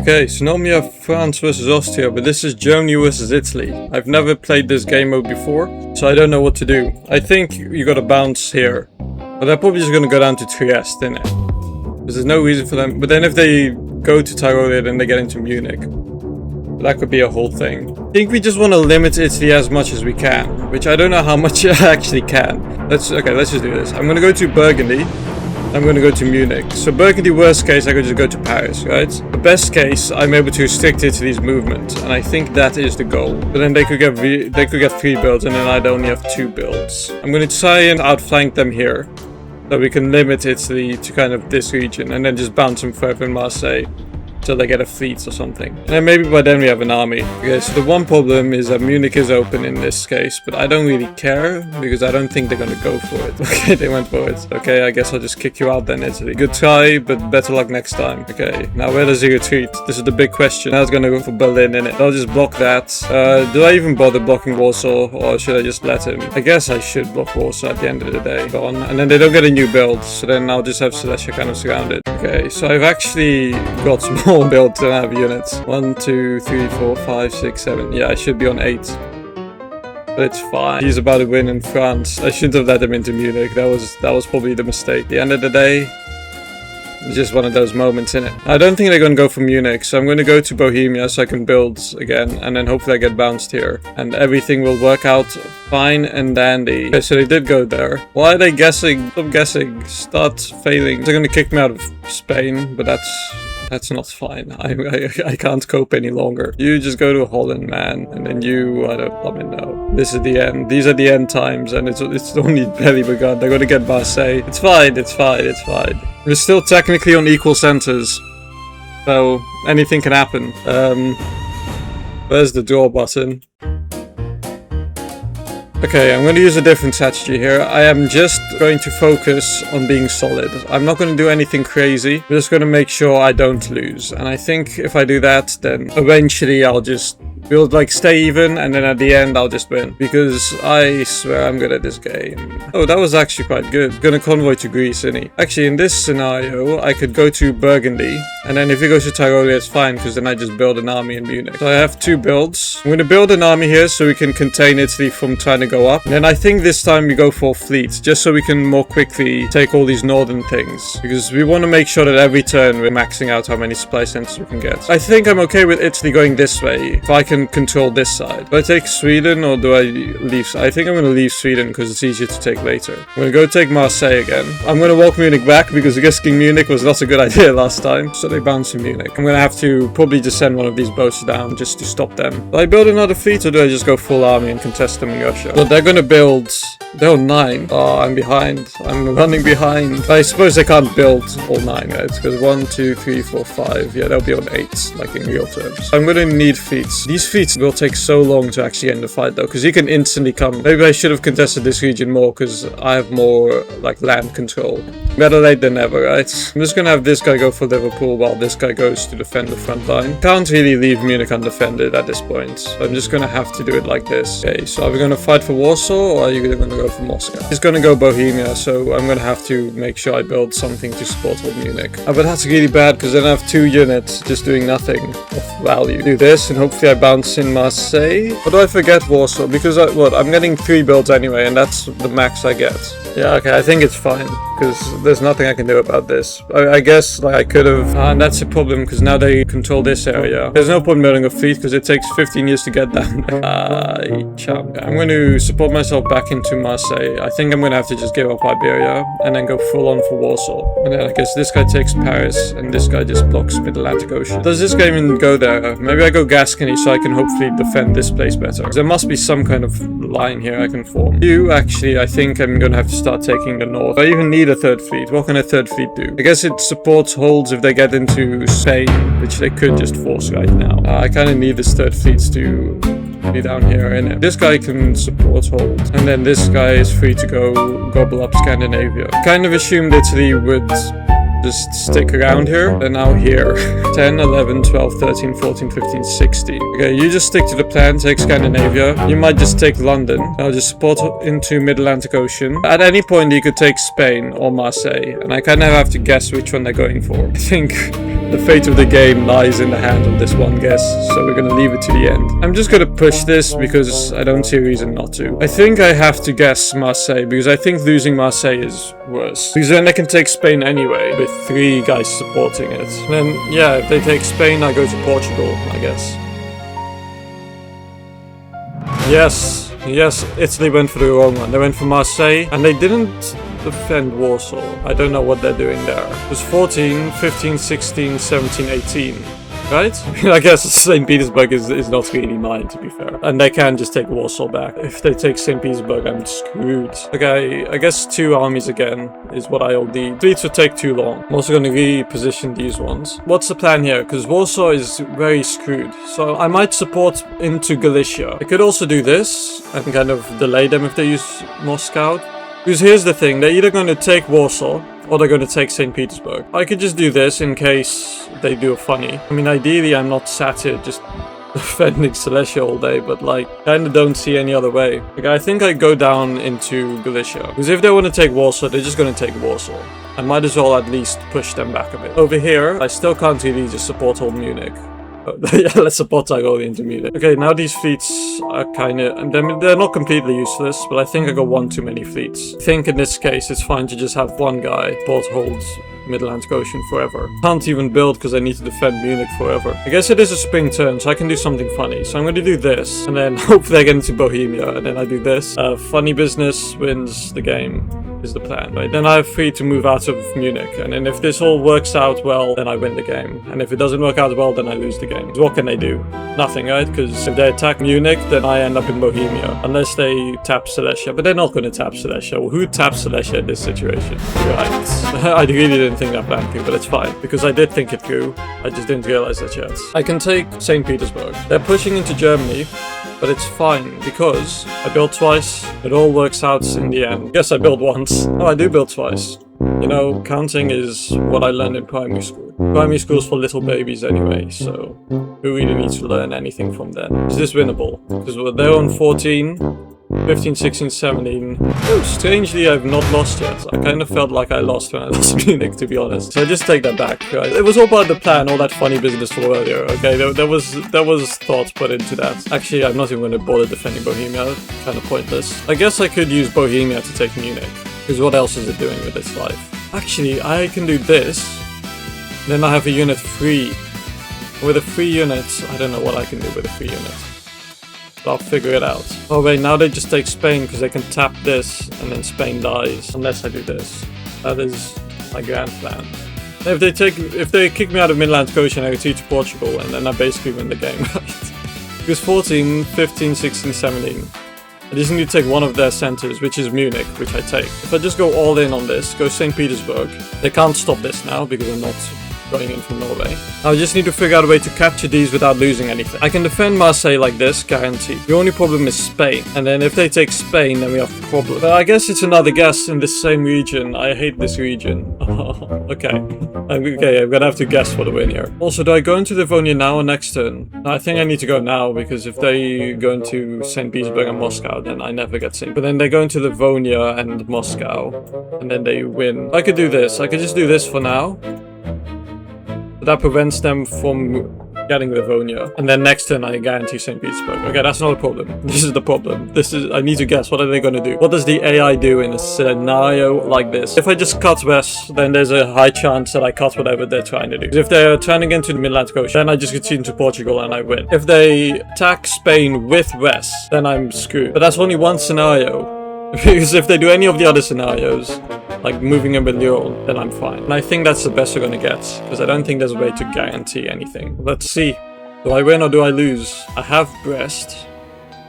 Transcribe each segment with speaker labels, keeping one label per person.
Speaker 1: Okay, so normally you have France versus Austria, but this is Germany versus Italy. I've never played this game mode before, so I don't know what to do. I think you gotta bounce here. But they're probably just gonna go down to Trieste, innit? Because there's no reason for them. But then if they go to Tyrolia, then they get into Munich. That could be a whole thing. I think we just want to limit Italy as much as we can, which I don't know how much I actually can. Let's just do this. I'm gonna go to Burgundy. I'm going to go to Munich. So Burgundy, worst case, I could just go to Paris, right? The best case, I'm able to restrict Italy's movement, and I think that is the goal. But then they could get 3 builds, and then I'd only have 2 builds. I'm going to try and outflank them here, so we can limit Italy to kind of this region, and then just bounce them further in Marseille till they get a fleet or something. And then maybe by then we have an army. Okay, so the one problem is that Munich is open in this case, but I don't really care because I don't think they're gonna go for it. Okay, they went for it. Okay, I guess I'll just kick you out then, Italy. Good try, but better luck next time. Okay, now where does he retreat? This is the big question. Now it's gonna go for Berlin, innit? I'll just block that. Do I even bother blocking Warsaw, or should I just let him? I guess I should block Warsaw at the end of the day. Go on. And then they don't get a new build, so then I'll just have Silesia kind of surrounded. Okay, so I've actually got some more builds than I have units. 1, 2, 3, 4, 5, 6, 7. Yeah, I should be on 8. But it's fine. He's about to win in France. I shouldn't have let him into Munich. That was probably the mistake. At the end of the day, it's just one of those moments, innit? I don't think they're going to go for Munich, so I'm going to go to Bohemia so I can build again, and then hopefully I get bounced here. And everything will work out fine and dandy. Okay, so they did go there. Why are they guessing? Stop guessing. Start failing. They're going to kick me out of Spain, but that's not fine. I can't cope any longer. You just go to Holland, man. And then you, I don't know. This is the end. These are the end times, and it's only barely begun. They're gonna get Marseille. It's fine, it's fine, it's fine. We're still technically on equal centers. So, anything can happen. Where's the draw button? Okay, I'm going to use a different strategy here. I am just going to focus on being solid. I'm not going to do anything crazy. I'm just going to make sure I don't lose. And I think if I do that, then eventually I'll just build, like, stay even, and then at the end I'll just win. Because I swear I'm good at this game. Oh, that was actually quite good. Gonna convoy to Greece, innit? Actually, in this scenario, I could go to Burgundy, and then if he goes to Tyrolia, it's fine, because then I just build an army in Munich. So I have 2 builds. I'm gonna build an army here so we can contain Italy from trying to go up. And then I think this time we go for fleet, just so we can more quickly take all these northern things. Because we want to make sure that every turn we're maxing out how many supply centers we can get. I think I'm okay with Italy going this way, if I can control this side. Do I take Sweden or do I leave? I think I'm going to leave Sweden because it's easier to take later. I'm going to go take Marseille again. I'm going to walk Munich back because risking Munich was not a good idea last time. So they bounce in Munich. I'm going to have to probably just send one of these boats down just to stop them. Do I build another fleet or do I just go full army and contest them in Russia? Well, they're going to build... They're on 9. Oh, I'm behind. I'm running behind. I suppose they can't build all 9, right? Because 1, 2, 3, 4, 5. Yeah, they'll be on 8, like in real terms. I'm going to need fleets. These fleets will take so long to actually end the fight, though, because he can instantly come. Maybe I should have contested this region more, because I have more, like, land control. Better late than never, right? I'm just going to have this guy go for Liverpool while this guy goes to defend the front line. Can't really leave Munich undefended at this point. So I'm just going to have to do it like this. Okay, so are we going to fight for Warsaw, or are you going to go for Moscow? He's going to go Bohemia, so I'm going to have to make sure I build something to support old Munich. But that's really bad, because then I have 2 units just doing nothing of value. Do this, and hopefully I bounce in Marseille. Or do I forget Warsaw? Because I'm getting 3 builds anyway, and that's the max I get. Yeah, okay, I think it's fine, because there's nothing I can do about this. I guess, like, I could have... and that's a problem, because now they control this area. There's no point building a fleet, because it takes 15 years to get down there. I'm going to support myself back into Marseille. I think I'm going to have to just give up Iberia, and then go full on for Warsaw. And then I guess this guy takes Paris, and this guy just blocks Mid-Atlantic Ocean. Does this guy even go there? Maybe I go Gascony, so I can hopefully defend this place better. There must be some kind of line here I can form. Actually, I think I'm going to have to start taking the north. I even need a 3rd fleet. What can a 3rd fleet do? I guess it supports holds if they get into Spain, which they could just force right now. I kind of need this 3rd fleet to be down here, and this guy can support hold, and then this guy is free to go gobble up Scandinavia. Kind of assumed Italy would just stick around here. They're now here. 10, 11, 12, 13, 14, 15, 16. Okay, you just stick to the plan, take Scandinavia. You might just take London. I'll just support into Mid-Atlantic Ocean. At any point, you could take Spain or Marseille, and I kind of have to guess which one they're going for. I think the fate of the game lies in the hand of this one guess, so we're gonna leave it to the end. I'm just gonna push this because I don't see a reason not to. I think I have to guess Marseille, because I think losing Marseille is worse. Because then they can take Spain anyway, with 3 guys supporting it. And then, yeah, if they take Spain, I go to Portugal, I guess. Yes, Italy went for the wrong one. They went for Marseille, and they didn't defend Warsaw. I don't know what they're doing there. It was 14, 15, 16, 17, 18. Right? I guess St. Petersburg is not really mine, to be fair. And they can just take Warsaw back. If they take St. Petersburg, I'm screwed. Okay, I guess 2 armies again is what I'll need. Fleets would take too long. I'm also going to reposition these ones. What's the plan here? Because Warsaw is very screwed. So I might support into Galicia. I could also do this and kind of delay them if they use Moscow. Because here's the thing, they're either going to take Warsaw or they're going to take St. Petersburg. I could just do this in case they do a funny. I mean, ideally, I'm not sat here just defending Silesia all day, but like, kind of don't see any other way. Like, I think I go down into Galicia. Because if they want to take Warsaw, they're just going to take Warsaw. I might as well at least push them back a bit. Over here, I still can't really just support old Munich. Yeah, let's support Tyrol into Munich. Okay, now these fleets are kind of... they're not completely useless, but I think I got 1 too many fleets. I think in this case it's fine to just have 1 guy both holds Mid-Atlantic Ocean forever. Can't even build because I need to defend Munich forever. I guess it is a spring turn, so I can do something funny. So I'm going to do this, and then hopefully I get into Bohemia, and then I do this. Funny business wins the game. Is the plan, right? Then I have 3 to move out of Munich, and then if this all works out well, then I win the game. And if it doesn't work out well, then I lose the game. So what can they do? Nothing, right? Because if they attack Munich, then I end up in Bohemia. Unless they tap Silesia, but they're not going to tap Silesia. Well, who taps Silesia in this situation? Right. I really didn't think that plan through, but it's fine. Because I did think it through. I just didn't realize that yet. I can take St. Petersburg. They're pushing into Germany. But it's fine, because I built twice, it all works out in the end. Yes, I built once. Oh, I do build twice. You know, counting is what I learned in primary school. Primary school's for little babies anyway, so who really needs to learn anything from them? Is this winnable? Because they're on 14, 15, 16, 17. Oh, strangely, I've not lost yet. I kind of felt like I lost when I lost Munich, to be honest. So I just take that back, right? It was all part of the plan, all that funny business from earlier, okay? There was thought put into that. Actually, I'm not even going to bother defending Bohemia. Kind of pointless. I guess I could use Bohemia to take Munich. Because what else is it doing with its life? Actually, I can do this. Then I have a unit free. With a free unit, I don't know what I can do with a free unit. I'll figure it out. Oh wait, now they just take Spain because they can tap this and then Spain dies. Unless I do this. That is my grand plan. If they kick me out of Mid-Atlantic Ocean, I retreat to Portugal and then I basically win the game, right? Because 14, 15, 16, 17. I just need to take one of their centers, which is Munich, which I take. If I just go all in on this, go St. Petersburg, they can't stop this now because I'm not going in from Norway. I just need to figure out a way to capture these without losing anything. I can defend Marseille like this, guaranteed. The only problem is Spain. And then if they take Spain, then we have a problem. But I guess it's another guess in this same region. I hate this region. Okay. Okay, I'm gonna have to guess for the win here. Also, do I go into Livonia now or next turn? No, I think I need to go now, because if they go into St. Petersburg and Moscow, then I never get St. But then they go into Livonia and Moscow, and then they win. I could do this. I could just do this for now. That prevents them from getting Livonia. And then next turn I guarantee St. Petersburg. Okay, that's not a problem. This is the problem. I need to guess, what are they going to do? What does the AI do in a scenario like this? If I just cut west, then there's a high chance that I cut whatever they're trying to do. If they're turning into the Mid-Atlantic Ocean, then I just get into Portugal and I win. If they attack Spain with west, then I'm screwed. But that's only one scenario. Because if they do any of the other scenarios, like moving in with Lyon, then I'm fine. And I think that's the best we're gonna get, because I don't think there's a way to guarantee anything. Let's see. Do I win or do I lose? I have Brest.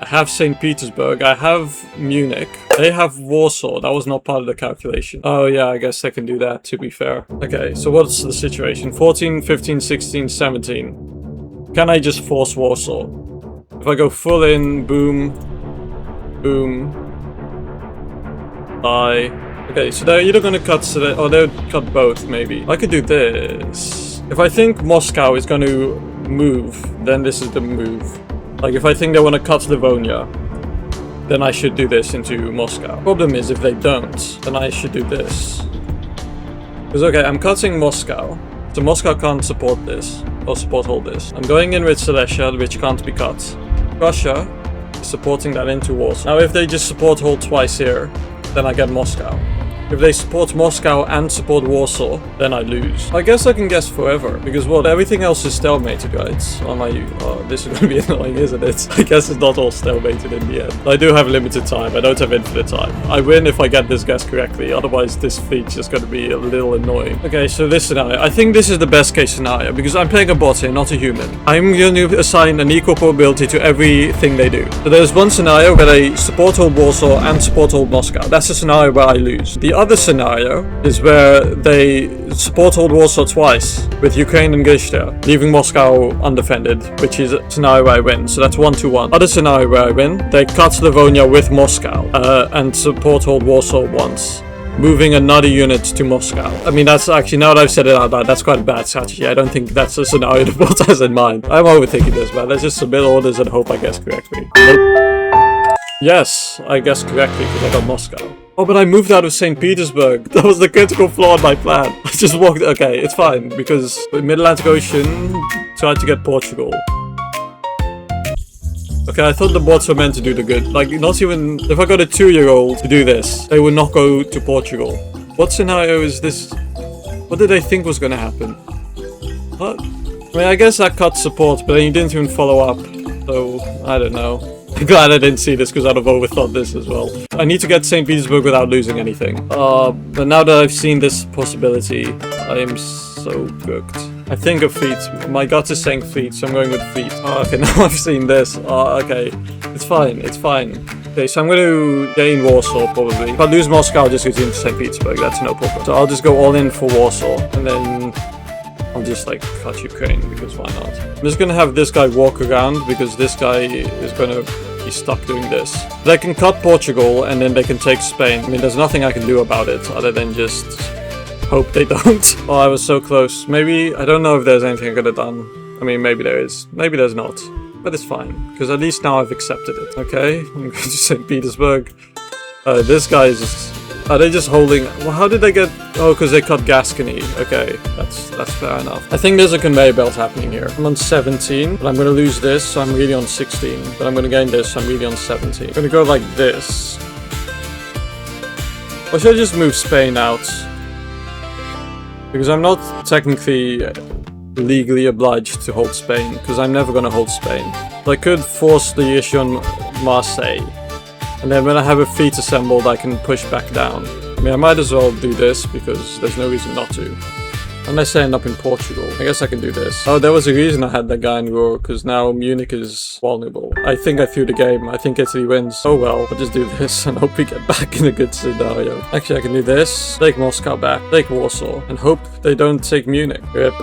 Speaker 1: I have St. Petersburg. I have Munich. They have Warsaw. That was not part of the calculation. Oh yeah, I guess they can do that, to be fair. Okay, so what's the situation? 14, 15, 16, 17. Can I just force Warsaw? If I go full in, boom, boom, die. Okay, so they're either gonna cut or they'll cut both, maybe. I could do this. If I think Moscow is gonna move, then this is the move. Like, if I think they want to cut Livonia, then I should do this into Moscow. Problem is, if they don't, then I should do this. Because, okay, I'm cutting Moscow. So Moscow can't support this, or support all this. I'm going in with Silesia, which can't be cut. Russia is supporting that into Warsaw. Now if they just support hold twice here, then I get Moscow. If they support Moscow and support Warsaw, then I lose. I guess I can guess forever, because what, everything else is stalemated, guys. Oh, this is going to be annoying, isn't it? I guess it's not all stalemated in the end. I do have limited time, I don't have infinite time. I win if I get this guess correctly, otherwise this feat's just going to be a little annoying. Okay, so this scenario, I think this is the best case scenario, because I'm playing a bot here, not a human. I'm going to assign an equal probability to everything they do. So there's one scenario where they support hold Warsaw and support hold Moscow. That's the scenario where I lose. The other scenario is where they support hold Warsaw twice with Ukraine and Gishta, leaving Moscow undefended, which is a scenario where I win. So that's 1-1. Other scenario where I win, they cut Livonia with Moscow and support hold Warsaw once, moving another unit to Moscow. I mean, that's actually, now that I've said it out loud, that's quite a bad strategy. I don't think that's a scenario the bot has in mind. I'm overthinking this, man. Let's just submit orders and hope I guess correctly. Yes, I guessed correctly because I got Moscow. Oh, but I moved out of St. Petersburg. That was the critical flaw in my plan. I just walked... Okay, it's fine, because the Mid-Atlantic Ocean tried to get Portugal. Okay, I thought the bots were meant to do the good. Like, not even... If I got a 2-year-old to do this, they would not go to Portugal. What scenario is this? What did they think was going to happen? What? I mean, I guess that cut support, but then you didn't even follow up. So, I don't know. I'm glad I didn't see this because I'd have overthought this as well. I need to get St. Petersburg without losing anything. But now that I've seen this possibility, I am so cooked. I think a fleet. My gut is saying fleet, so I'm going with fleet. Oh, okay, now I've seen this. Oh, okay. It's fine, it's fine. Okay, so I'm going to gain Warsaw, probably. If I lose Moscow, I'll just go into St. Petersburg. That's no problem. So I'll just go all in for Warsaw, and then I'll just like cut Ukraine, because why not? I'm just gonna have this guy walk around, because this guy is gonna be stuck doing this. They can cut Portugal, and then they can take Spain. I mean, there's nothing I can do about it, other than just hope they don't. Oh, I was so close. Maybe, I don't know if there's anything I could have done. I mean, maybe there is. Maybe there's not. But it's fine, because at least now I've accepted it. Okay, I'm going to St. Petersburg. This guy is just... Are they just holding... Well, how did they get... Oh, because they cut Gascony. Okay, that's fair enough. I think there's a conveyor belt happening here. I'm on 17, but I'm going to lose this, so I'm really on 16. But I'm going to gain this, so I'm really on 17. I'm going to go like this. Or should I just move Spain out? Because I'm not technically legally obliged to hold Spain, because I'm never going to hold Spain. So I could force the issue on Marseille. And then when I have a fleet assembled, I can push back down. I mean, I might as well do this, because there's no reason not to. Unless I end up in Portugal. I guess I can do this. Oh, there was a reason I had that guy in war, because now Munich is vulnerable. I think I threw the game. I think Italy wins. Oh well, I'll just do this and hope we get back in a good scenario. Actually, I can do this. Take Moscow back. Take Warsaw. And hope they don't take Munich. Rip.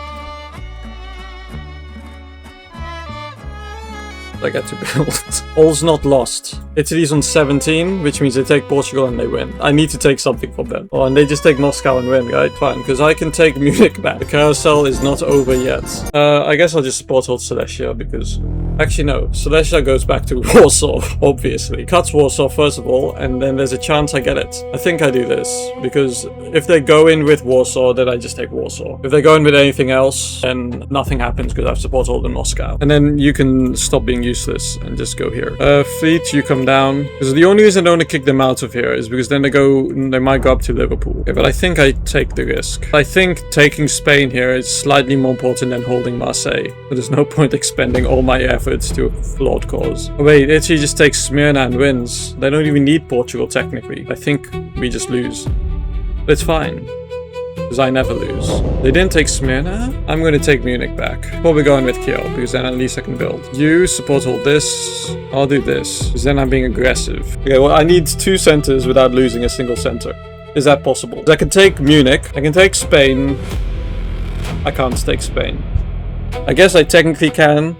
Speaker 1: I get to build. All's not lost. Italy's on 17, which means they take Portugal and they win. I need to take something from them. Oh, and they just take Moscow and win, right? Fine, because I can take Munich back. The carousel is not over yet. I guess I'll just support hold Silesia, because... Actually, no. Silesia goes back to Warsaw, obviously. Cuts Warsaw, first of all, and then there's a chance I get it. I think I do this, because if they go in with Warsaw, then I just take Warsaw. If they go in with anything else, then nothing happens, because I've support hold in Moscow. And then you can stop being useless and just go here. Fleet, you come down. Because the only reason I don't want to kick them out of here is because then they might go up to Liverpool. Okay, but I think I take the risk. I think taking Spain here is slightly more important than holding Marseille. But there's no point expending all my efforts to a flawed cause. Oh wait, Italy just takes Smyrna and wins. They don't even need Portugal technically. I think we just lose. But it's fine. Because I never lose. They didn't take Smyrna? I'm going to take Munich back. Probably going with Kiel, because then at least I can build. You support all this. I'll do this, because then I'm being aggressive. Okay, well, I need 2 centers without losing a single center. Is that possible? I can take Munich. I can take Spain. I can't take Spain. I guess I technically can.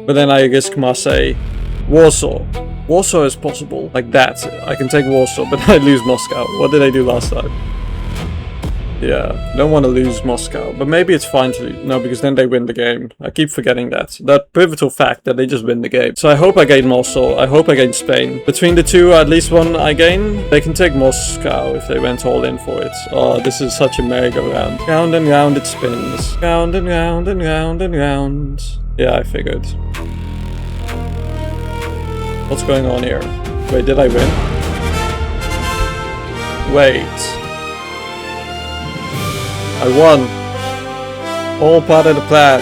Speaker 1: But then I risk Marseille. Warsaw. Warsaw is possible. Like that. I can take Warsaw, but I lose Moscow. What did I do last time? Yeah, don't want to lose Moscow, but maybe it's fine to lose. No, because then they win the game. I keep forgetting that pivotal fact that they just win the game. So I hope I gain Mosul. I hope I gain Spain. Between the two, at least one I gain. They can take Moscow if they went all in for it. Oh, this is such a merry-go-round. Round and round it spins. Round and round and round and round. Yeah, I figured. What's going on here? Wait, did I win? Wait. I won. All part of the plan.